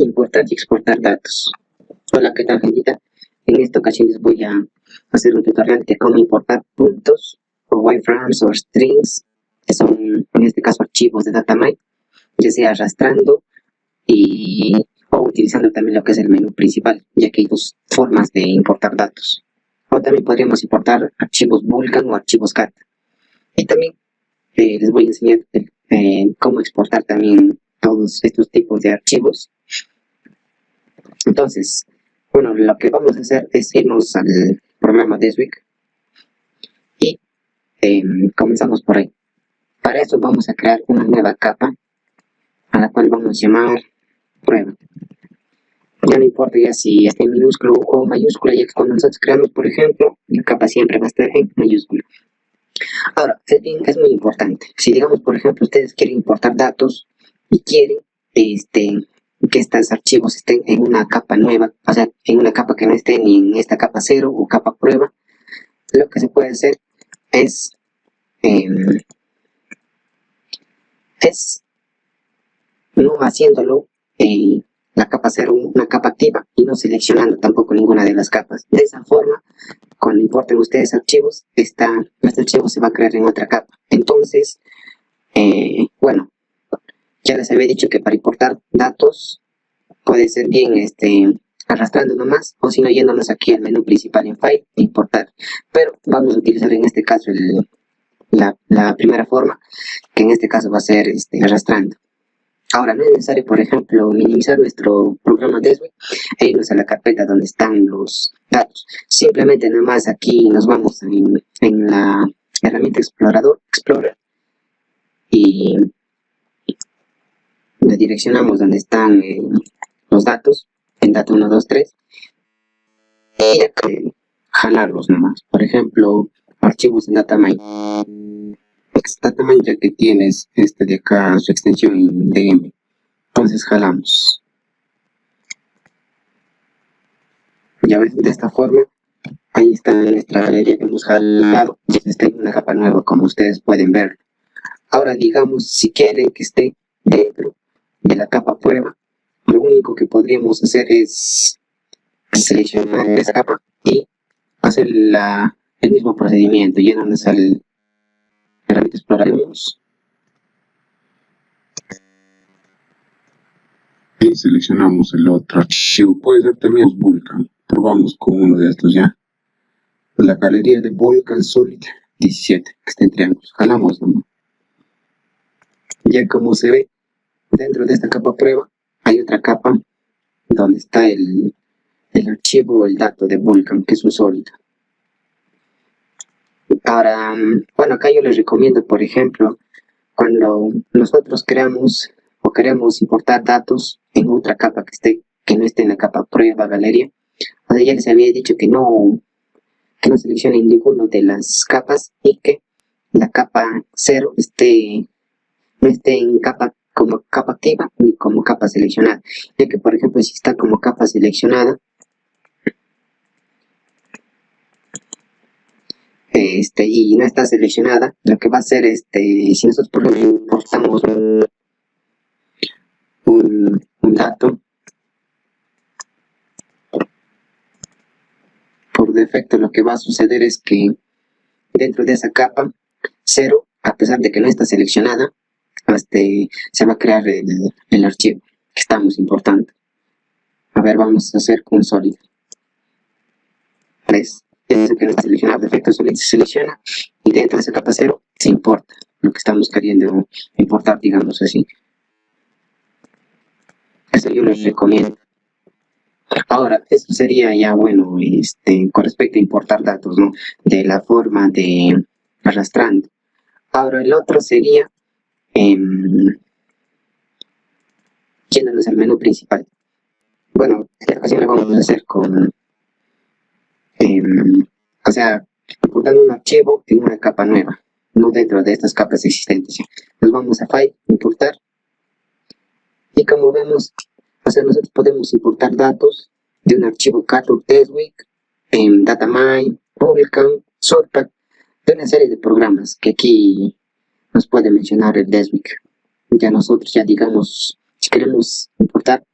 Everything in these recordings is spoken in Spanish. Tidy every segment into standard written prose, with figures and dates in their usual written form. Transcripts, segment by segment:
importar y exportar datos. Hola, ¿qué tal, gentita? En esta ocasión les voy a hacer un tutorial de cómo importar puntos o wireframes o strings, que son en este caso archivos de Datamine, ya sea arrastrando o utilizando también lo que es el menú principal, ya que hay dos formas de importar datos. O también podríamos importar archivos Vulkan o archivos CAT. Y también les voy a enseñar cómo exportar también todos estos tipos de archivos. Entonces, bueno, lo que vamos a hacer es irnos al programa Deswik y comenzamos por ahí. Para eso vamos a crear una nueva capa a la cual vamos a llamar prueba. Ya no importa ya si está en minúsculo o mayúscula, ya que cuando nosotros creamos, por ejemplo, la capa siempre va a estar en mayúscula. Ahora, el link es muy importante. Si digamos, por ejemplo, ustedes quieren importar datos y quieren que estos archivos estén en una capa nueva, o sea, en una capa que no esté ni en esta capa 0 o capa prueba, lo que se puede hacer es no haciéndolo la capa 0 una capa activa y no seleccionando tampoco ninguna de las capas. De esa forma, cuando importen ustedes archivos, este archivo se va a crear en otra capa. Entonces, bueno, ya les había dicho que para importar datos puede ser bien arrastrando nomás, o si no yéndonos aquí al menú principal en File, importar. Pero vamos a utilizar en este caso la primera forma, que en este caso va a ser arrastrando. Ahora, no es necesario, por ejemplo, minimizar nuestro programa Deswik e irnos a la carpeta donde están los datos. Simplemente nada más aquí nos vamos en la herramienta Explorer, y le direccionamos donde están los datos, en data 1, 2, 3, y acá jalarlos nomás. Por ejemplo, archivos en Datamine. Datamine, ya que tienes de acá su extensión DM. Entonces jalamos. Ya ves, de esta forma, ahí está nuestra galería que hemos jalado. Ya está en una capa nueva, como ustedes pueden ver. Ahora, digamos, si quieren que esté dentro de la capa prueba, lo único que podríamos hacer es seleccionar esa capa y hacer el mismo procedimiento. Llenarnos al herramienta exploraremos y seleccionamos el otro archivo. Puede ser también Vulkan. Probamos con uno de estos ya. La galería de Vulkan Solid 17, que está en triángulos. Jalamos, ¿no? Ya como se ve, dentro de esta capa prueba hay otra capa donde está el archivo, el dato de Vulkan, que es un sólido. Ahora, bueno, acá yo les recomiendo, por ejemplo, cuando nosotros creamos o queremos importar datos en otra capa que no esté en la capa prueba, galería, o sea, ya les había dicho que no seleccionen ninguno de las capas y que la capa 0 no esté en como capa activa ni como capa seleccionada, ya que por ejemplo si está como capa seleccionada, y no está seleccionada, lo que va a hacer si nosotros por ejemplo importamos un dato, por defecto lo que va a suceder es que dentro de esa capa 0, a pesar de que no está seleccionada, se va a crear el archivo que estamos importando. A ver, vamos a hacer con sólido. ¿Ves? Eso que no está seleccionado, defecto sólido se selecciona y dentro de esa capa 0 se importa lo que estamos queriendo importar, digamos así. Eso yo les recomiendo. Ahora, eso sería ya bueno con respecto a importar datos, ¿no? De la forma de arrastrando. Ahora el otro sería yéndonos al menú principal. Bueno, esta ocasión lo vamos a hacer con o sea, importando un archivo en una capa nueva, no dentro de estas capas existentes. Nos vamos a File, importar, y como vemos, o sea, nosotros podemos importar datos de un archivo CAT o Deswik, Datamine, Vulkan, Sortpack, de una serie de programas que aquí nos puede mencionar el Deswik. Ya nosotros, ya digamos, si queremos importar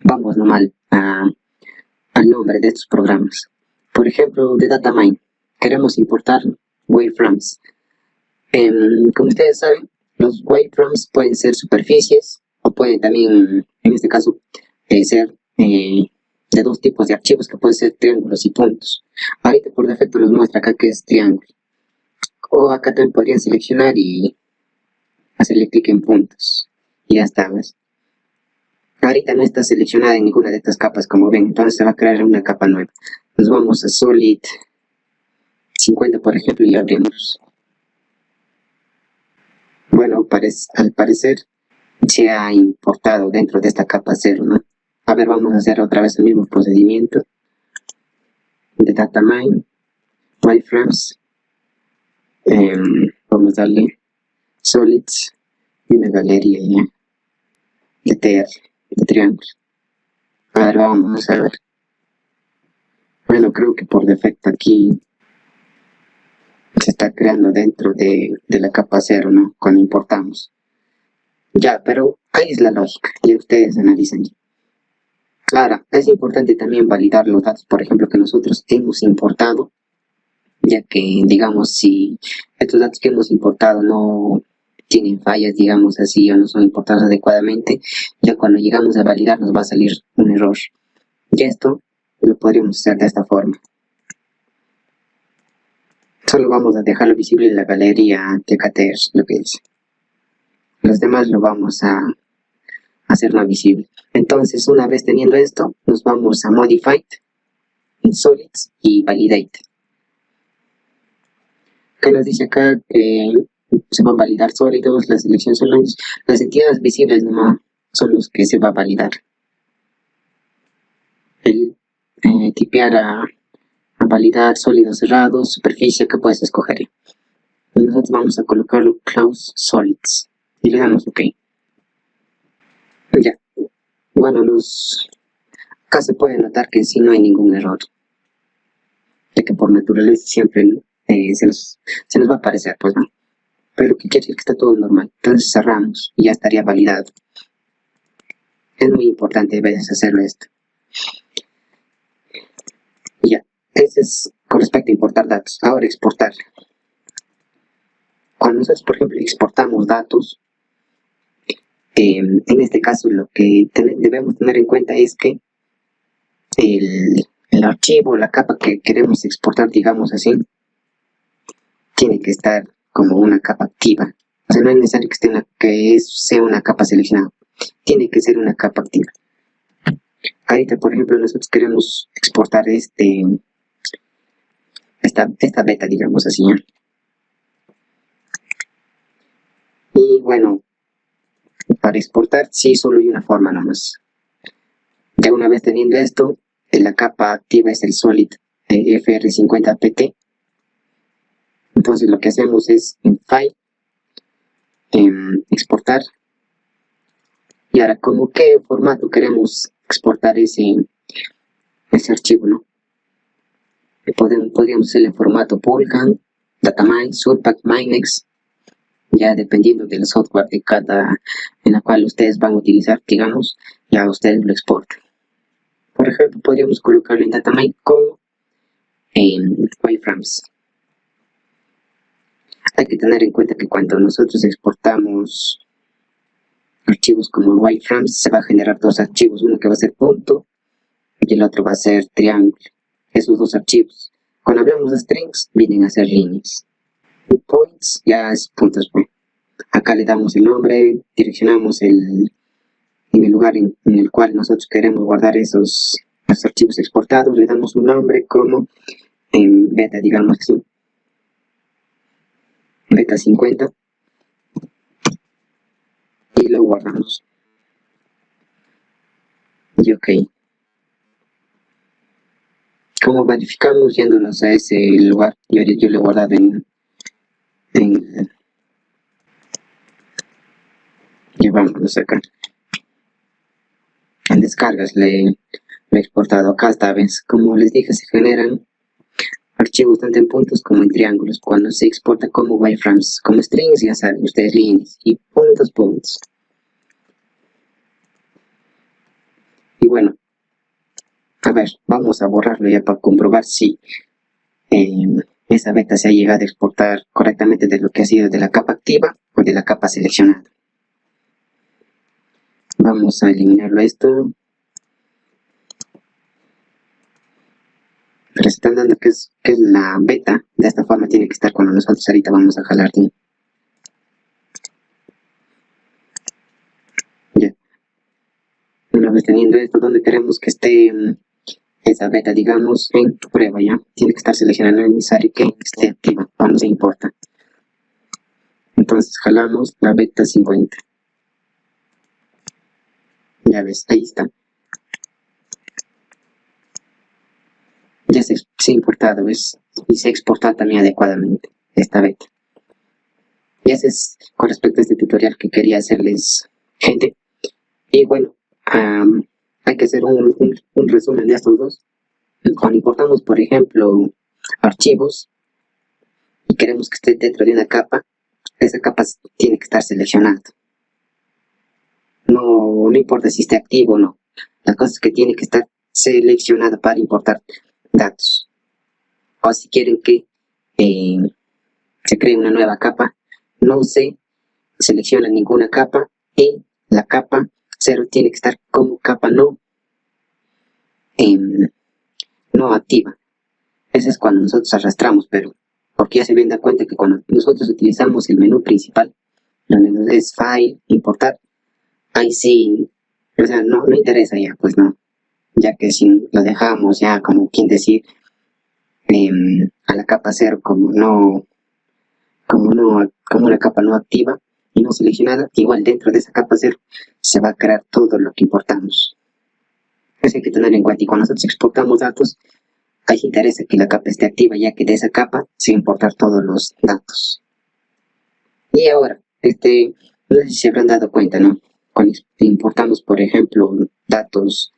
vamos normal al nombre de estos programas. Por ejemplo, de Datamine, queremos importar wireframes. Como ustedes saben, los wireframes pueden ser superficies o pueden también, en este caso, ser de dos tipos de archivos que pueden ser triángulos y puntos. Ahorita por defecto nos muestra acá que es triángulo. O acá también podrían seleccionar y hacerle clic en puntos. Y ya está, ¿ves? Ahorita no está seleccionada en ninguna de estas capas, como ven, entonces se va a crear una capa nueva. Nos vamos a Solid 50, por ejemplo, y abrimos. Bueno, al parecer se ha importado dentro de esta capa 0, ¿no? A ver, vamos a hacer otra vez el mismo procedimiento de Datamine, wireframes. Vamos a darle Solids y una galería ya de TR, de triángulos. A ver, vamos a ver. Bueno, creo que por defecto aquí se está creando dentro de la capa 0, ¿no? Cuando importamos. Ya, pero ahí es la lógica, y ustedes analizan. Ahora, es importante también validar los datos, por ejemplo, que nosotros hemos importado, ya que, digamos, si estos datos que hemos importado no tienen fallas, digamos así, o no son importados adecuadamente, ya cuando llegamos a validar nos va a salir un error. Y esto lo podríamos hacer de esta forma. Solo vamos a dejarlo visible en la galería de KTR, lo que dice. Los demás lo vamos a hacer no visible. Entonces, una vez teniendo esto, nos vamos a Modified, en Solids y Validate. Que nos dice acá que se van a validar sólidos, las selecciones son las entidades visibles nomás son los que se va a validar. El tipear a validar sólidos cerrados, superficie que puedes escoger. Y nosotros vamos a colocarlo Close Solids y le damos OK. Ya. Bueno, acá se puede notar que en sí no hay ningún error, ya que por naturaleza siempre se nos va a aparecer, pues no. Pero que quiere decir que está todo normal. Entonces cerramos y ya estaría validado. Es muy importante a veces hacerlo esto. Ya, ese es con respecto a importar datos. Ahora exportar. Cuando nosotros, por ejemplo, exportamos datos, en este caso lo que debemos tener en cuenta es que el archivo, la capa que queremos exportar, digamos así, tiene que estar como una capa activa. O sea, no es necesario que sea una capa seleccionada. Tiene que ser una capa activa. Ahorita, por ejemplo, nosotros queremos exportar esta beta, digamos así, ¿ya? Y bueno, para exportar, sí, solo hay una forma nomás. Ya una vez teniendo esto, la capa activa es el Solid FR50PT. Entonces lo que hacemos es en File, exportar. Y ahora, ¿cómo qué formato queremos exportar ese archivo, no? Podríamos hacerle en formato Polgan, Datamine, Surpack, Minex, ya dependiendo del software de en la cual ustedes van a utilizar, digamos, ya ustedes lo exportan. Por ejemplo, podríamos colocarlo en Datamine como en wireframes. Hay que tener en cuenta que cuando nosotros exportamos archivos como wireframes, se va a generar dos archivos, uno que va a ser punto y el otro va a ser triángulo. Esos dos archivos, cuando hablamos de strings, vienen a ser líneas. Points ya es puntos. Acá le damos el nombre, direccionamos en el lugar en el cual nosotros queremos guardar esos archivos exportados, le damos un nombre como en beta, digamos así, beta 50, y lo guardamos. Y OK. Como verificamos yéndonos a ese lugar, yo lo he guardado y vámonos acá. En descargas lo he exportado. Acá esta vez, como les dije, se generan archivos tanto en puntos como en triángulos cuando se exporta como wireframes. Como strings, ya saben ustedes, líneas y puntos. Y Y bueno, a ver, vamos a borrarlo ya para comprobar si esa beta se ha llegado a exportar correctamente de lo que ha sido de la capa activa o de la capa seleccionada. Vamos a eliminarlo esto. Pero se están dando que es la beta. De esta forma tiene que estar cuando nosotros ahorita vamos a jalar. Ya. Una vez teniendo esto, donde queremos que esté esa beta, digamos, en tu prueba, ya. Tiene que estar seleccionando el necesario que esté activa. Vamos a importar. Entonces jalamos la beta 50. Ya ves, ahí está. Ya se ha importado, ¿ves? Y se ha exportado también adecuadamente esta beta. Y ese es con respecto a este tutorial que quería hacerles, gente. Y bueno, hay que hacer un resumen de estos dos. Cuando importamos, por ejemplo, archivos y queremos que esté dentro de una capa, esa capa tiene que estar seleccionada. No importa si esté activo o no. La cosa es que tiene que estar seleccionada para importar datos. O si quieren que se cree una nueva capa, no se selecciona ninguna capa y la capa 0 tiene que estar como capa no activa. Eso es cuando nosotros arrastramos, pero porque ya se ven da cuenta que cuando nosotros utilizamos el menú principal, donde es File, Importar, ahí sí, o sea, no interesa ya, pues no, ya que si lo dejamos ya como quien decir a la capa 0 como una capa no activa y no seleccionada, igual dentro de esa capa 0 se va a crear todo lo que importamos. Eso hay que tener en cuenta, y cuando nosotros exportamos datos, ahí interesa que la capa esté activa, ya que de esa capa se va a importar todos los datos. Y ahora, no sé si se habrán dado cuenta, ¿no? Cuando importamos, por ejemplo, datos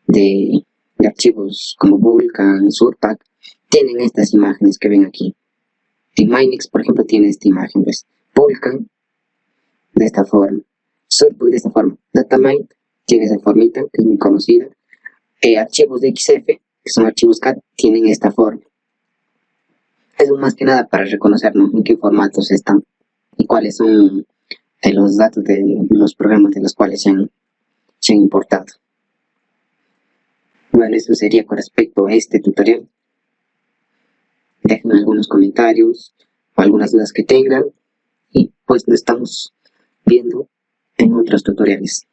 de archivos como Vulkan, Surpack, tienen estas imágenes que ven aquí. En Minex, por ejemplo, tiene esta imagen, ¿ves? Vulkan, de esta forma. Surpack, de esta forma. Datamine, tiene esa formita, que es muy conocida. Archivos de XF, que son archivos CAT, tienen esta forma. Eso más que nada para reconocer, ¿no?, en qué formatos están y cuáles son los datos de los programas de los cuales se han importado. Bueno, eso sería con respecto a este tutorial. Déjenme algunos comentarios o algunas dudas que tengan y pues lo estamos viendo en otros tutoriales.